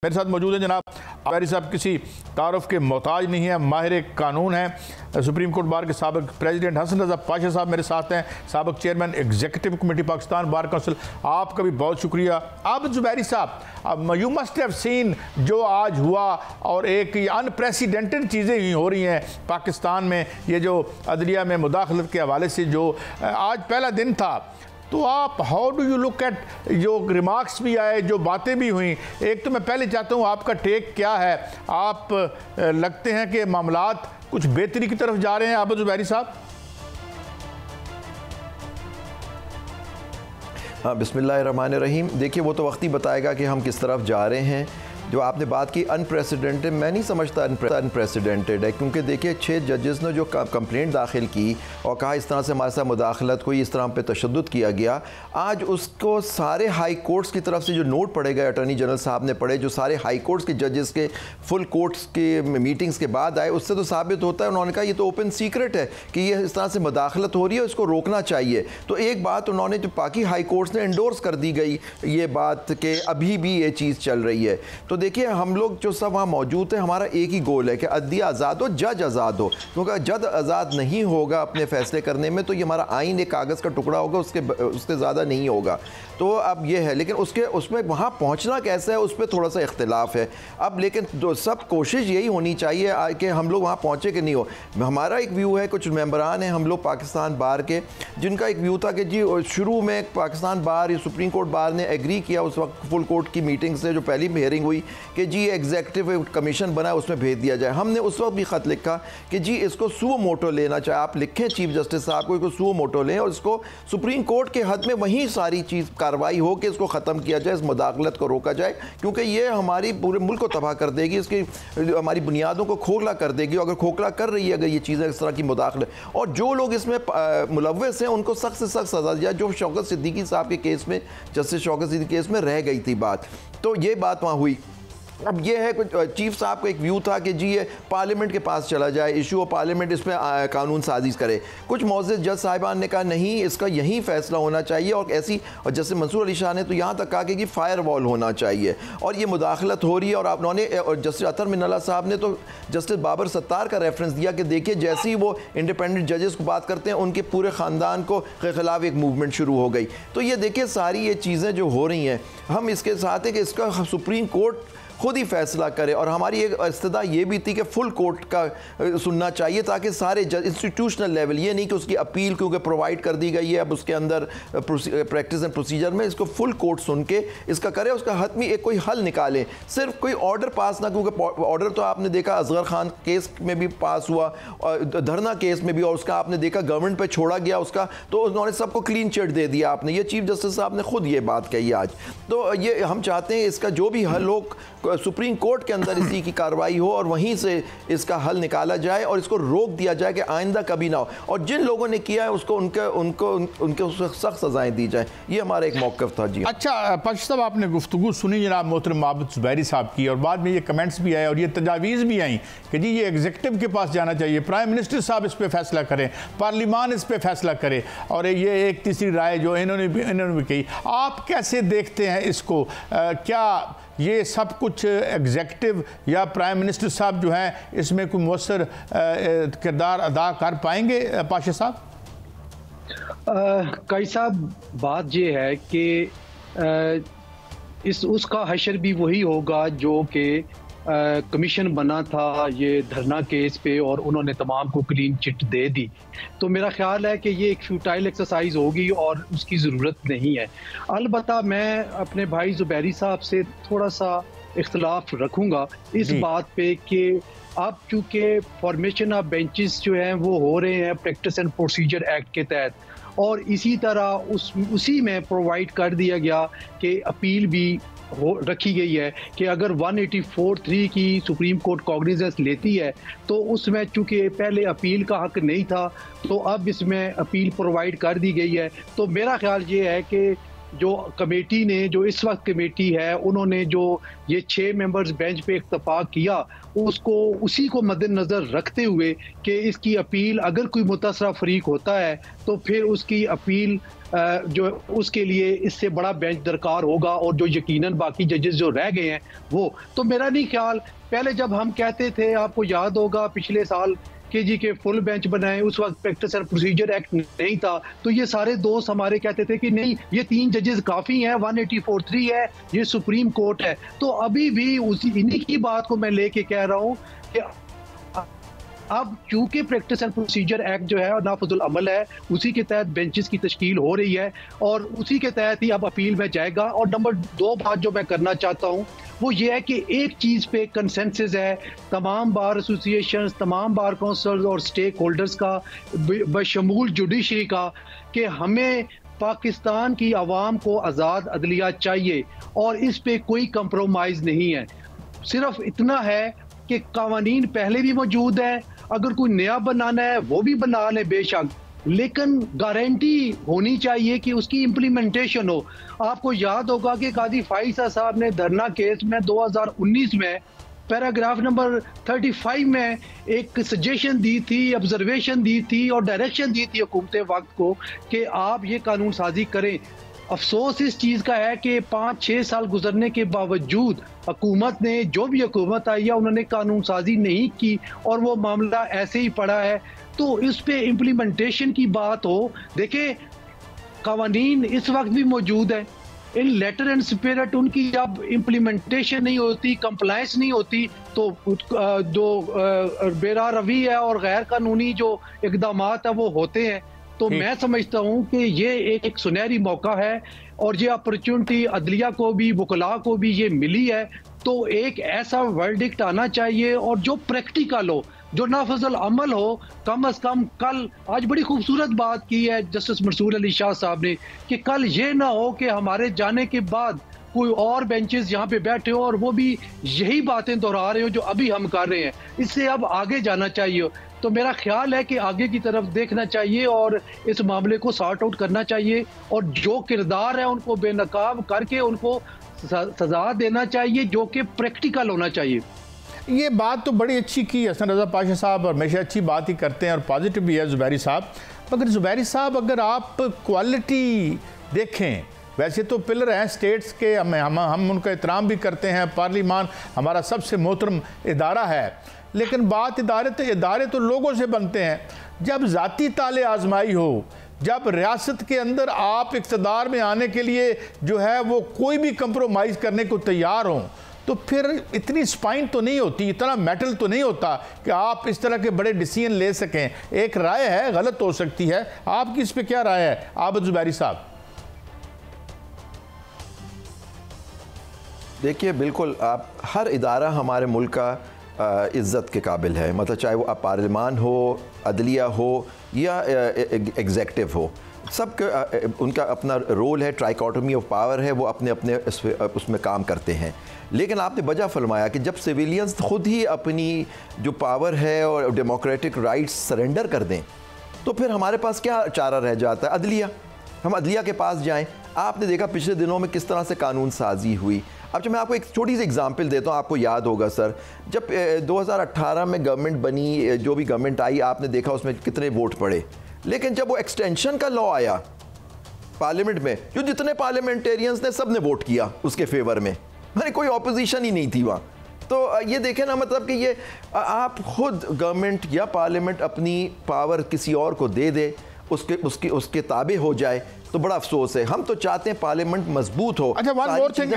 मेरे साथ मौजूद है जनाब ज़ुबैरी साहब, किसी तारुफ के मोहताज नहीं है, माहिर कानून है। सुप्रीम कोर्ट बार के साबिक प्रेसिडेंट हसन रज़ा पाशा साहब मेरे साथ हैं, साबिक chairman executive committee Pakistan bar council. आपका भी बहुत शुक्रिया। अब ज़ुबैरी साहब, यू मस्ट हैव सीन जो आज हुआ, और एक अनप्रेसिडेंटेड चीज़ें हो रही हैं पाकिस्तान में। ये जो अदलिया में मुदाखलत के हवाले से जो आज पहला दिन था, तो आप how do you look at जो रिमार्क्स भी आए, जो बातें भी हुई। एक तो मैं पहले चाहता हूँ आपका टेक क्या है। आप लगते हैं कि मामलात कुछ बेहतरी की तरफ जा रहे हैं आबद ज़ुबैरी साहब? हाँ, बिस्मिल्लाहिर्रहमानिर्रहीम। देखिए, वो तो वक्त ही बताएगा कि हम किस तरफ जा रहे हैं। जो आपने बात की अनप्रेसिडेंटेड, मैं नहीं समझता अनप्रेसिडेंटेड है, क्योंकि देखिए 6 जजेस ने जो कंप्लेंट दाखिल की और कहा इस तरह से हमारे साथ मुदाखलत कोई, इस तरह पे तशद्दुद किया गया, आज उसको सारे हाई कोर्ट्स की तरफ से जो नोट पढ़े गए, अटॉर्नी जनरल साहब ने पढ़े, जो सारे हाई कोर्ट्स के जजेस के फुल कोर्ट्स के मीटिंग्स के बाद आए, उससे तो साबित होता है, उन्होंने कहा ये तो ओपन सीक्रेट है कि ये इस तरह से मुदाखलत हो रही है, इसको रोकना चाहिए। तो एक बात उन्होंने जो बाकी हाई कोर्ट्स ने एंडोर्स कर दी गई ये बात कि अभी भी ये चीज़ चल रही है। तो देखिए, हम लोग जो सब वहाँ मौजूद हैं, हमारा एक ही गोल है कि अदलिया आज़ाद हो, जज आज़ाद हो, क्योंकि जज आज़ाद नहीं होगा अपने फैसले करने में तो ये हमारा आइन एक कागज़ का टुकड़ा होगा, उसके ज़्यादा नहीं होगा। तो अब ये है, लेकिन उसमें वहाँ पहुँचना कैसे है, उस पर थोड़ा सा इख्तिलाफ है। अब लेकिन सब कोशिश यही होनी चाहिए कि हम लोग वहाँ पहुँचे कि नहीं हो। हमारा एक व्यू है, कुछ मेंबरान हैं हम लोग पाकिस्तान बार के, जिनका एक व्यू था कि जी शुरू में पाकिस्तान बार या सुप्रीम कोर्ट बार ने एग्री किया उस वक्त फुल कोर्ट की मीटिंग से, जो पहली हियरिंग हुई, कि जी एग्जीक्यूटिव कमीशन बना, उसमें भेज दिया जाए। हमने उस वक्त भी ख़त लिखा कि जी इसको सुओ मोटो लेना चाहिए, आप लिखें चीफ जस्टिस साहब को, इसको सुओ मोटो लें और इसको सुप्रीम कोर्ट के हद में वहीं सारी चीज़ कार्रवाई हो कि इसको ख़त्म किया जाए, इस मुदाखलत को रोका जाए, क्योंकि ये हमारी पूरे मुल्क को तबाह कर देगी, इसकी हमारी बुनियादों को खोखला कर देगी। अगर खोखला कर रही है अगर ये चीज़ें इस तरह की मुदाखलत, और जो लोग इसमें मुलव्वस हैं उनको सख्त से सख्त सजा दिया, जो शौकत सिद्दीकी साहब के केस में, जस्टिस शौकत सिद्दीकी केस में रह गई थी बात, तो ये बात वहाँ हुई। अब ये है, कुछ चीफ साहब का एक व्यू था कि जी ये पार्लियामेंट के पास चला जाए, इशू ऑफ पार्लियामेंट, इस पर कानून साजिश करे। कुछ मौजूद जज साहिबान ने कहा नहीं, इसका यही फैसला होना चाहिए, और ऐसी, और जैसे मंसूर अली शाह ने तो यहाँ तक कहा कि फायर वॉल होना चाहिए, और ये मुदाखलत हो रही है। और उन्होंने, और जस्टिस अतर मिनल्ला साहब ने तो जस्टिस बाबर सत्तार का रेफरेंस दिया कि देखिए जैसे ही वो इंडिपेंडेंट जजेस को बात करते हैं, उनके पूरे ख़ानदान को के ख़िलाफ़ एक मूवमेंट शुरू हो गई। तो ये देखिए सारी ये चीज़ें जो हो रही हैं, हम इसके साथ है कि इसका सुप्रीम कोर्ट खुद ही फैसला करे, और हमारी एक इस्तदा ये भी थी कि फुल कोर्ट का सुनना चाहिए, ताकि सारे इंस्टीट्यूशनल लेवल, ये नहीं कि उसकी अपील क्योंकि प्रोवाइड कर दी गई है अब उसके अंदर प्रैक्टिस एंड प्रोसीजर में, इसको फुल कोर्ट सुन के इसका करे, उसका हतमी एक कोई हल निकाले, सिर्फ कोई ऑर्डर पास ना, क्योंकि ऑर्डर तो आपने देखा असगर खान केस में भी पास हुआ, और धरना केस में भी, और उसका आपने देखा गवर्नमेंट पर छोड़ा गया उसका, तो उन्होंने सबको क्लीन चिट दे दिया आपने। ये चीफ जस्टिस साहब ने खुद ये बात कही आज। तो ये हम चाहते हैं इसका जो भी हल हो, सुप्रीम कोर्ट के अंदर इसी की कार्रवाई हो, और वहीं से इसका हल निकाला जाए, और इसको रोक दिया जाए कि आइंदा कभी ना हो, और जिन लोगों ने किया है उसको उनको सख्त सजाएं दी जाए। ये हमारा एक मौक़िफ़ था जी। अच्छा पाशा साहब, आपने गुफ्तगू सुनी जनाब मोहतरम आबद ज़ुबैरी साहब की, और बाद में ये कमेंट्स भी आए और ये तजावीज़ भी आई कि जी ये एग्जीक्यूटिव के पास जाना चाहिए, प्राइम मिनिस्टर साहब इस पर फैसला करें, पार्लियामान इस पर फैसला करे, और ये एक तीसरी राय जो इन्होंने भी कही। आप कैसे देखते हैं इसको? क्या ये सब कुछ एग्जीक्यूटिव या प्राइम मिनिस्टर साहब जो हैं इसमें कोई मौसर किरदार अदा कर पाएंगे पाशा साहब? कई साहब, बात ये है कि उसका हशर भी वही होगा जो कि कमीशन बना था ये धरना केस पे, और उन्होंने तमाम को क्लीन चिट दे दी। तो मेरा ख्याल है कि ये एक फ्यूटाइल एक्सरसाइज होगी और उसकी ज़रूरत नहीं है। अलबत्ता मैं अपने भाई ज़ुबैरी साहब से थोड़ा सा इख्तलाफ रखूँगा इस बात पे कि अब चूँकि फॉर्मेशन ऑफ बेंचेस जो हैं वो हो रहे हैं प्रैक्टिस एंड प्रोसीजर एक्ट के तहत, और इसी तरह उसी में प्रोवाइड कर दिया गया कि अपील भी रखी गई है कि अगर 184(3) की सुप्रीम कोर्ट कॉग्निजेंस लेती है तो उसमें चूंकि पहले अपील का हक नहीं था, तो अब इसमें अपील प्रोवाइड कर दी गई है। तो मेरा ख्याल ये है कि जो कमेटी ने, जो इस वक्त कमेटी है, उन्होंने जो ये 6 मेंबर्स बेंच पे इत्तफाक किया, उसी को मद्देनजर रखते हुए कि इसकी अपील अगर कोई मुतासरा फरीक होता है तो फिर उसकी अपील जो उसके लिए इससे बड़ा बेंच दरकार होगा, और जो यकीनन बाकी जजेस जो रह गए हैं वो तो मेरा नहीं ख्याल, पहले जब हम कहते थे, आपको याद होगा पिछले साल के फुल बेंच बनाए, उस वक्त प्रैक्टिस एंड प्रोसीजर एक्ट नहीं था, तो ये सारे दोस्त हमारे कहते थे कि नहीं ये 3 जजेस काफ़ी हैं, 184(3) है, ये सुप्रीम कोर्ट है। तो अभी भी इन्हीं की बात को मैं लेके कह रहा हूँ कि अब चूंकि प्रैक्टिस एंड प्रोसीजर एक्ट जो है नाफजुल अमल है, उसी के तहत बेंचेस की तश्कील हो रही है और उसी के तहत ही अब अपील में जाएगा। और नंबर 2 बात जो मैं करना चाहता हूँ वो ये है कि एक चीज़ पे कंसेंसस है तमाम बार एसोसिएशंस, तमाम बार काउंसिल्स और स्टेक होल्डर्स का, बशमूल जुडिशरी का, कि हमें पाकिस्तान की आवाम को आज़ाद अदलिया चाहिए और इस पे कोई कंप्रोमाइज़ नहीं है। सिर्फ इतना है कि कानून पहले भी मौजूद है, अगर कोई नया बनाना है वो भी बना ले बेशक, लेकिन गारंटी होनी चाहिए कि उसकी इम्प्लीमेंटेशन हो। आपको याद होगा कि कादी फाइसा साहब ने धरना केस में 2019 में पैराग्राफ नंबर 35 में एक सजेशन दी थी, ऑब्जर्वेशन दी थी और डायरेक्शन दी थी हुकूमत वक्त को कि आप ये कानून साजी करें। अफसोस इस चीज़ का है कि 5-6 साल गुजरने के बावजूद हुकूमत ने, जो भी हुकूमत आई है, उन्होंने कानून साजी नहीं की और वो मामला ऐसे ही पड़ा है। तो इस पे इम्प्लीमेंटेशन की बात हो, देखें कानून इस वक्त भी मौजूद है, इन लेटर एंड स्पिरिट उनकी जब इम्प्लीमेंटेशन नहीं होती, कंप्लायंस नहीं होती, तो जो बेरा रवी है और गैर कानूनी जो इकदाम है वो होते हैं। तो मैं समझता हूं कि ये एक सुनहरी मौका है और ये अपॉर्चुनिटी अदलिया को भी, वकला को भी ये मिली है। तो एक ऐसा वर्डिक्ट आना चाहिए और जो प्रैक्टिकल हो, जो नाफजल अमल हो। कम अज कम कल, आज बड़ी खूबसूरत बात की है जस्टिस मंसूर अली शाह साहब ने कि कल ये ना हो कि हमारे जाने के बाद कोई और बेंचेस यहाँ पे बैठे हो और वो भी यही बातें दोहरा रहे हो जो अभी हम कर रहे हैं। इससे अब आगे जाना चाहिए। तो मेरा ख्याल है कि आगे की तरफ देखना चाहिए और इस मामले को सॉर्ट आउट करना चाहिए और जो किरदार है उनको बेनकाब करके उनको सजा देना चाहिए, जो कि प्रैक्टिकल होना चाहिए। ये बात तो बड़ी अच्छी की हसन रज़ा पाशा साहब, और हमेशा अच्छी बात ही करते हैं और पॉजिटिव भी है ज़ुबैरी साहब। मगर ज़ुबैरी साहब, अगर आप क्वालिटी देखें, वैसे तो पिलर हैं स्टेट्स के, हम उनका एहतराम भी करते हैं, पार्लिमान हमारा सबसे मोहतरम इदारा है, लेकिन बात इदारे तो लोगों से बनते हैं। जब ज़ाती ताले आजमाई हो, जब रियासत के अंदर आप इक़्तिदार में आने के लिए जो है वो कोई भी कंप्रोमाइज़ करने को तैयार हों, तो फिर इतनी स्पाइन तो नहीं होती, इतना मेटल तो नहीं होता कि आप इस तरह के बड़े डिसीजन ले सकें। एक राय है, गलत हो सकती है, आपकी इस पर क्या राय है आबिद ज़ुबैरी साहब? देखिए, बिल्कुल आप, हर इदारा हमारे मुल्क का इज़्ज़त के काबिल है, मतलब चाहे वो पार्लिमान हो, अदलिया हो या एग्जेक्टिव हो, सब उनका अपना रोल है, ट्राइकोटोमी ऑफ पावर है, वो अपने अपने उसमें काम करते हैं। लेकिन आपने वजह फरमाया कि जब सिविलियंस खुद ही अपनी जो पावर है और डेमोक्रेटिक राइट्स सरेंडर कर दें, तो फिर हमारे पास क्या चारा रह जाता है? अदलिया। हम अदलिया के पास जाएं। आपने देखा पिछले दिनों में किस तरह से कानून साजी हुई। अब जब मैं आपको एक छोटी सी एग्जांपल देता हूँ, आपको याद होगा सर, जब 2018 में गवर्नमेंट बनी, जो भी गवर्नमेंट आई, आपने देखा उसमें कितने वोट पड़े। लेकिन जब वो एक्सटेंशन का लॉ आया पार्लियामेंट में, जो जितने पार्लियामेंटेरियंस ने सब ने वोट किया उसके फेवर में, मैंने कोई ऑपोजिशन ही नहीं थी वहाँ। तो ये देखें ना, मतलब कि ये आप खुद गवर्नमेंट या पार्लियामेंट अपनी पावर किसी और को दे दे, उसके ताबे हो जाए, तो बड़ा अफसोस है। हम तो चाहते हैं पार्लियामेंट मजबूत हो। अच्छा, वन मोर थिंग,